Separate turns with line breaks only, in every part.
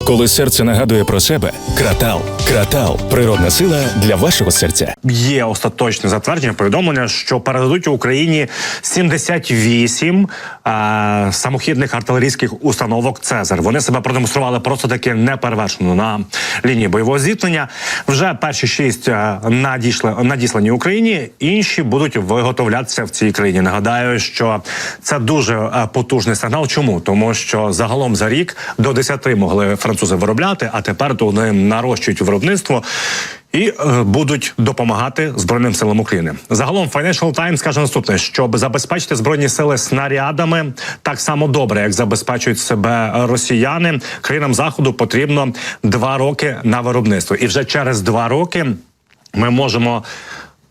Коли серце нагадує про себе, Кратал. Кратал – природна сила для вашого серця.
Є остаточне затвердження, повідомлення, що передадуть Україні 78 самохідних артилерійських установок «Цезар». Вони себе продемонстрували просто таки неперевершено на лінії бойового зіткнення. Вже перші 6 надіслані Україні, інші будуть виготовлятися в цій країні. Нагадаю, що це дуже потужний сигнал. Чому? Тому що загалом за рік до 10 могли французи виробляти, а тепер то вони нарощують виробництво і будуть допомагати Збройним силам України. Загалом Financial Times каже наступне, щоб забезпечити Збройні сили снарядами так само добре, як забезпечують себе росіяни, країнам Заходу потрібно 2 роки на виробництво. І вже через 2 роки ми можемо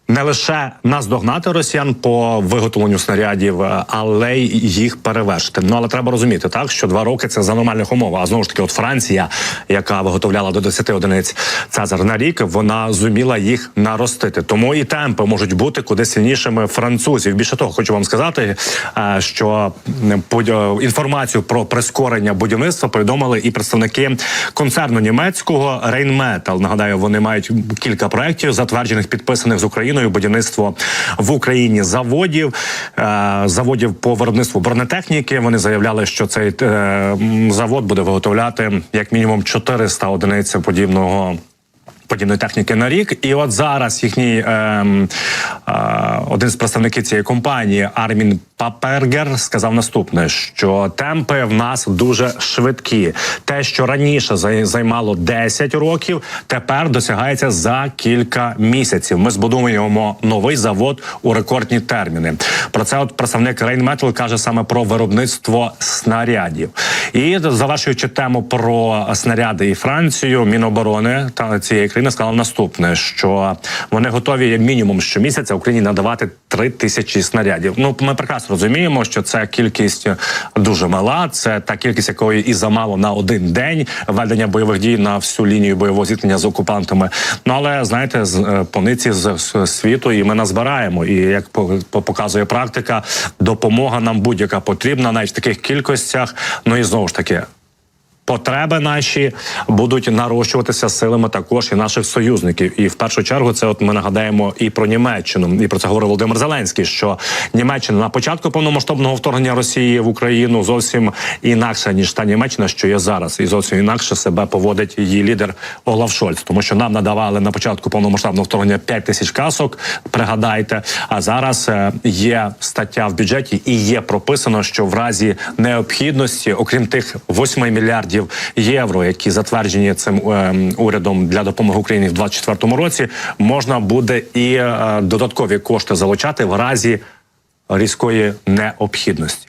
не лише наздогнати росіян по виготовленню снарядів, але й їх перевершити. Ну, але треба розуміти, так, що 2 роки – це за нормальних умов. А знову ж таки, от Франція, яка виготовляла до 10 одиниць «Цезар» на рік, вона зуміла їх наростити. Тому і темпи можуть бути куди сильнішими французів. Більше того, хочу вам сказати, що інформацію про прискорення будівництва повідомили і представники концерну німецького Rheinmetall. Нагадаю, вони мають кілька проєктів, затверджених, підписаних з Україною. Будівництво в Україні заводів по виробництву бронетехніки. Вони заявляли, що цей завод буде виготовляти як мінімум 400 одиниць подібної техніки на рік. І от зараз їхній один з представників цієї компанії, Армін Папергер, сказав наступне, що темпи в нас дуже швидкі. Те, що раніше займало 10 років, тепер досягається за кілька місяців. Ми збудуємо новий завод у рекордні терміни. Про це от представник Rheinmetall каже саме про виробництво снарядів. І завершуючи тему про снаряди і Францію, Міноборони та цієї країни сказала наступне, що вони готові як мінімум щомісяця Україні надавати 3000 снарядів. Ну, ми прекрасно розуміємо, що це кількість дуже мала, це та кількість, якої і замало на один день ведення бойових дій на всю лінію бойового зіткнення з окупантами. Ну, але, знаєте, пониці з світу і ми назбираємо. І, як показує практика, допомога нам будь-яка потрібна, навіть в таких кількостях. Ну і знову ж таки, потреби наші будуть нарощуватися силами також і наших союзників. І в першу чергу це от ми нагадаємо і про Німеччину. І про це говорив Володимир Зеленський, що Німеччина на початку повномасштабного вторгнення Росії в Україну зовсім інакша, ніж та Німеччина, що є зараз. І зовсім інакше себе поводить її лідер Олаф Шольц. Тому що нам надавали на початку повномасштабного вторгнення 5000 касок, пригадайте. А зараз є стаття в бюджеті і є прописано, що в разі необхідності, окрім тих 8 мільярдів євро, які затверджені цим урядом для допомоги Україні в 2024 році, можна буде і додаткові кошти залучати в разі різкої необхідності.